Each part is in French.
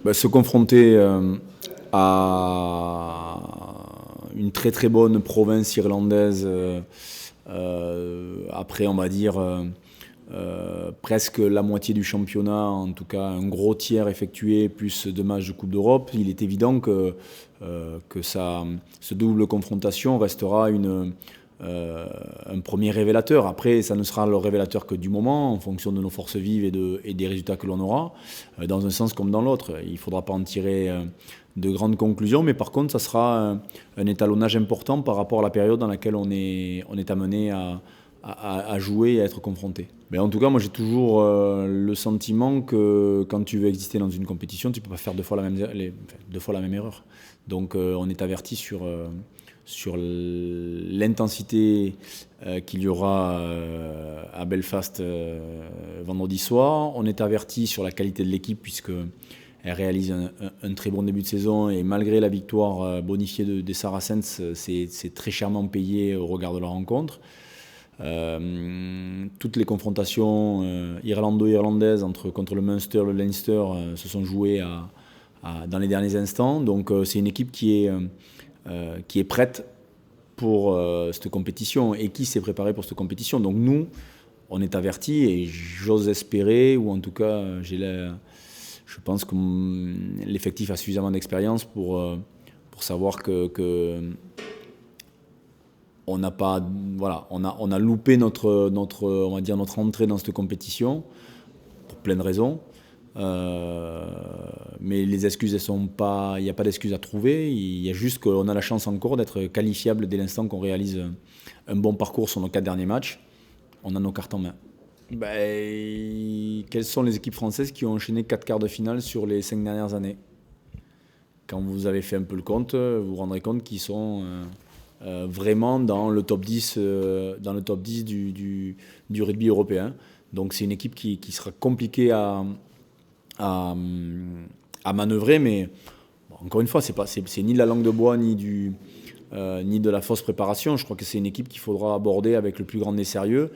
Se confronter à une très très bonne province irlandaise, après on va dire presque la moitié du championnat, en tout cas un gros tiers effectué, plus 2 matchs de Coupe d'Europe, il est évident que ce double confrontation restera un premier révélateur. Après, ça ne sera le révélateur que du moment, en fonction de nos forces vives et des résultats que l'on aura, dans un sens comme dans l'autre. Il ne faudra pas en tirer de grandes conclusions, mais par contre, ça sera un étalonnage important par rapport à la période dans laquelle on est amené à jouer et à être confronté. Mais en tout cas, moi j'ai toujours le sentiment que quand tu veux exister dans une compétition, tu ne peux pas faire deux fois la même erreur. Donc on est averti sur l'intensité qu'il y aura à Belfast vendredi soir. On est averti sur la qualité de l'équipe puisque elle réalise un très bon début de saison et malgré la victoire bonifiée des Saracens, c'est très chèrement payé au regard de la rencontre. Toutes les confrontations irlando-irlandaises contre le Munster, le Leinster se sont jouées dans les derniers instants. Donc c'est une équipe qui est prête pour cette compétition et qui s'est préparée pour cette compétition. Donc nous, on est avertis et j'ose espérer, ou en tout cas je pense que l'effectif a suffisamment d'expérience pour savoir que on n'a pas, voilà, on a loupé on va dire notre entrée dans cette compétition pour plein de raisons. Mais les excuses, il n'y a pas d'excuses à trouver. Il y a juste qu'on a la chance encore d'être qualifiable dès l'instant qu'on réalise un bon parcours sur nos 4 derniers matchs. On a nos cartes en main. Quelles sont les équipes françaises qui ont enchaîné 4 quarts de finale sur les 5 dernières années? Quand vous avez fait un peu le compte, vous vous rendrez compte qu'ils sont vraiment dans le top 10, du rugby européen. Donc c'est une équipe qui sera compliquée à manœuvrer, mais encore une fois, c'est ni de la langue de bois, ni de la fausse préparation. Je crois que c'est une équipe qu'il faudra aborder avec le plus grand des sérieux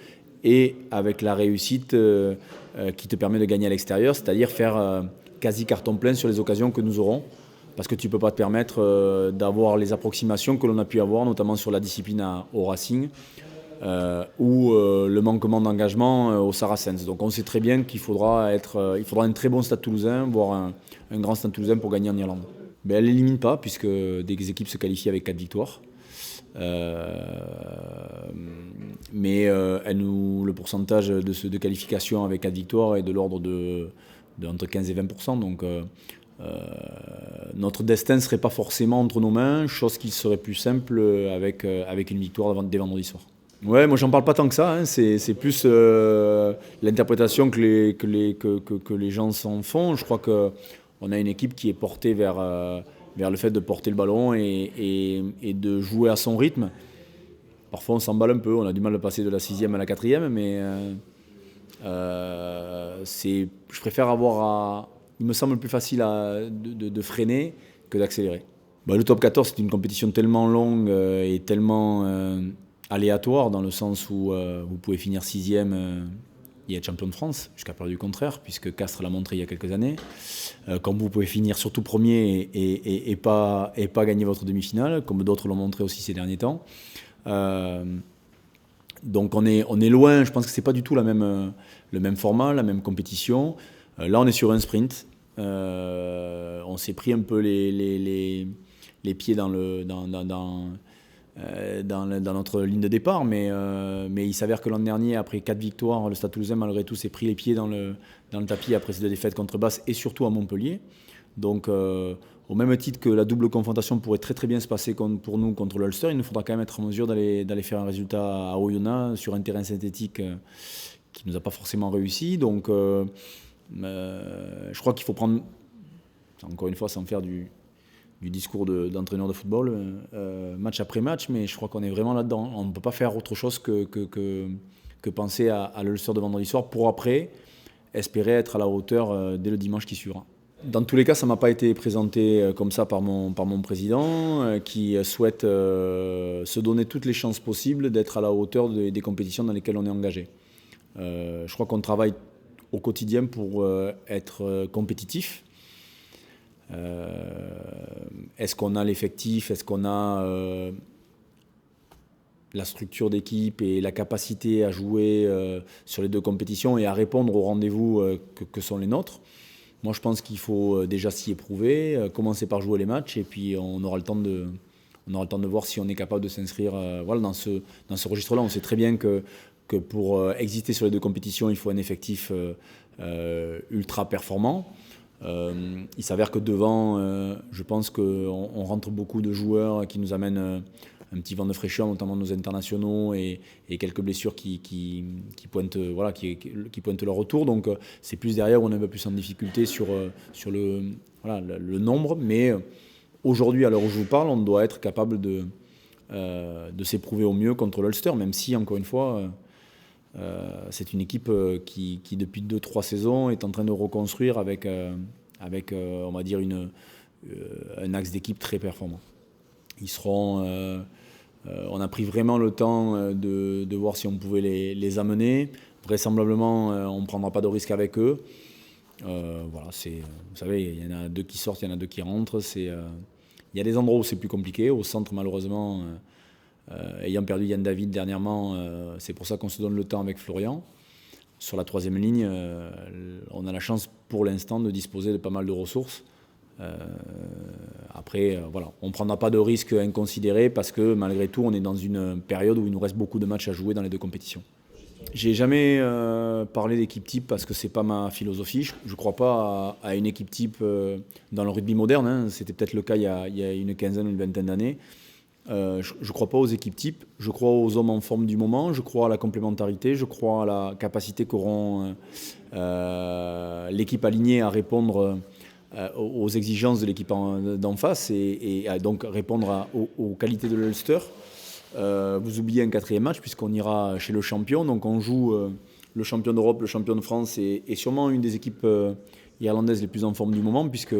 et avec la réussite qui te permet de gagner à l'extérieur, c'est-à-dire faire quasi carton plein sur les occasions que nous aurons. Parce que tu ne peux pas te permettre d'avoir les approximations que l'on a pu avoir, notamment sur la discipline au Racing, ou le manquement d'engagement au Saracens. Donc on sait très bien qu'il faudra un très bon Stade Toulousain, voire un grand Stade Toulousain pour gagner en Irlande. Mais elle ne l'élimine pas, puisque des équipes se qualifient avec 4 victoires. Mais le pourcentage de qualification avec 4 victoires est de l'ordre entre 15 et 20%. Donc notre destin ne serait pas forcément entre nos mains, chose qui serait plus simple avec une victoire dès vendredi soir. Ouais, moi j'en parle pas tant que ça, hein. C'est plus l'interprétation que les gens s'en font. Je crois qu'on a une équipe qui est portée vers le fait de porter le ballon et de jouer à son rythme. Parfois on s'emballe un peu, on a du mal à passer de la 6e à la 4e, mais je préfère il me semble plus facile de freiner que d'accélérer. Le top 14, c'est une compétition tellement longue et tellement aléatoire, dans le sens où vous pouvez finir 6e et être champion de France, jusqu'à preuve du contraire, puisque Castres l'a montré il y a quelques années. Comme vous pouvez finir surtout premier et pas gagner votre demi-finale, comme d'autres l'ont montré aussi ces derniers temps. Donc on est loin, je pense que c'est pas du tout le même format, la même compétition. Là on est sur un sprint, on s'est pris un peu les pieds dans notre ligne de départ, mais il s'avère que l'an dernier, après 4 victoires, le Stade Toulousain malgré tout s'est pris les pieds dans le tapis après ces 2 défaites contre Basse et surtout à Montpellier. Donc au même titre que la double confrontation pourrait très très bien se passer pour nous contre l'Ulster, il nous faudra quand même être en mesure d'aller faire un résultat à Oyonnax sur un terrain synthétique qui ne nous a pas forcément réussi. Donc je crois qu'il faut prendre, encore une fois sans faire du discours d'entraîneur de football, match après match, mais je crois qu'on est vraiment là-dedans. On ne peut pas faire autre chose que penser à l'Ulster de vendredi soir pour après espérer être à la hauteur dès le dimanche qui suivra. Dans tous les cas, ça ne m'a pas été présenté comme ça par mon président qui souhaite se donner toutes les chances possibles d'être à la hauteur des compétitions dans lesquelles on est engagé. Je crois qu'on travaille au quotidien pour être compétitif. Est-ce qu'on a l'effectif? Est-ce qu'on a la structure d'équipe et la capacité à jouer sur les deux compétitions et à répondre aux rendez-vous que sont les nôtres? Moi, je pense qu'il faut déjà s'y éprouver, commencer par jouer les matchs et puis on aura le temps de voir si on est capable de s'inscrire voilà, dans ce registre-là. On sait très bien que pour exister sur les deux compétitions, il faut un effectif ultra performant. Il s'avère que devant, je pense qu'on rentre beaucoup de joueurs qui nous amènent un petit vent de fraîcheur, notamment nos internationaux et quelques blessures qui pointent, voilà, qui pointent leur retour. Donc c'est plus derrière où on est un peu plus en difficulté sur voilà, le nombre. Mais aujourd'hui, à l'heure où je vous parle, on doit être capable de s'éprouver au mieux contre l'Ulster, même si, encore une fois, c'est une équipe qui depuis 2-3 saisons, est en train de reconstruire avec on va dire, un axe d'équipe très performant. Ils seront... on a pris vraiment le temps de voir si on pouvait les amener. Vraisemblablement, on ne prendra pas de risque avec eux. Voilà, vous savez, il y en a 2 qui sortent, il y en a 2 qui rentrent. Il y a des endroits où c'est plus compliqué. Au centre, malheureusement, ayant perdu Yann David dernièrement, c'est pour ça qu'on se donne le temps avec Florian. Sur la 3e ligne, on a la chance pour l'instant de disposer de pas mal de ressources. Après, voilà, on ne prendra pas de risques inconsidérés parce que malgré tout, on est dans une période où il nous reste beaucoup de matchs à jouer dans les 2 compétitions. J'ai jamais parlé d'équipe type parce que c'est pas ma philosophie. Je ne crois pas à une équipe type dans le rugby moderne. Hein. C'était peut-être le cas il y a une quinzaine ou une vingtaine d'années. Je ne crois pas aux équipes types. Je crois aux hommes en forme du moment. Je crois à la complémentarité. Je crois à la capacité qu'auront l'équipe alignée à répondre aux exigences de l'équipe d'en face et à donc répondre aux qualités de l'Ulster. Vous oubliez un 4e match puisqu'on ira chez le champion. Donc on joue le champion d'Europe, le champion de France et sûrement une des équipes irlandaises les plus en forme du moment puisque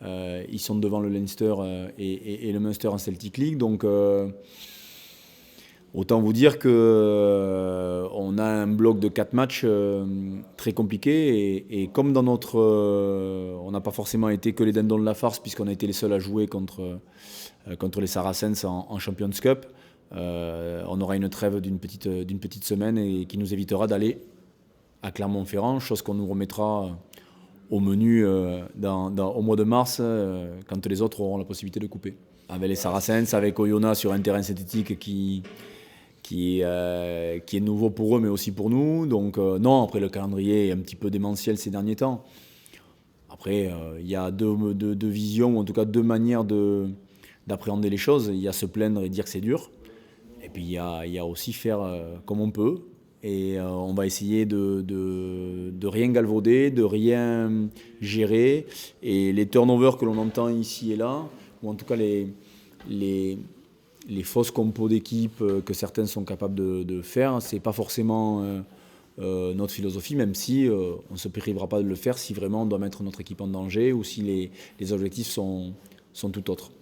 ils sont devant le Leinster et le Munster en Celtic League. Donc autant vous dire qu'on a un bloc de 4 matchs très compliqué et comme dans notre... on n'a pas forcément été que les dindons de la farce puisqu'on a été les seuls à jouer contre les Saracens en Champions Cup. On aura une trêve d'une petite semaine et qui nous évitera d'aller à Clermont-Ferrand, chose qu'on nous remettra au menu au mois de mars quand les autres auront la possibilité de couper. Avec les Saracens, avec Oyonnax sur un terrain synthétique qui est nouveau pour eux mais aussi pour nous. Donc non, après le calendrier est un petit peu démentiel ces derniers temps. Après, il y a deux visions, ou en tout cas 2 manières d'appréhender les choses. Il y a se plaindre et dire que c'est dur. Et puis il y a aussi faire comme on peut. Et on va essayer de rien galvauder, de rien gérer. Et les turnovers que l'on entend ici et là, ou en tout cas les fausses compos d'équipe que certains sont capables de faire, c'est pas forcément notre philosophie, même si on ne se privera pas de le faire si vraiment on doit mettre notre équipe en danger ou si les objectifs sont tout autres.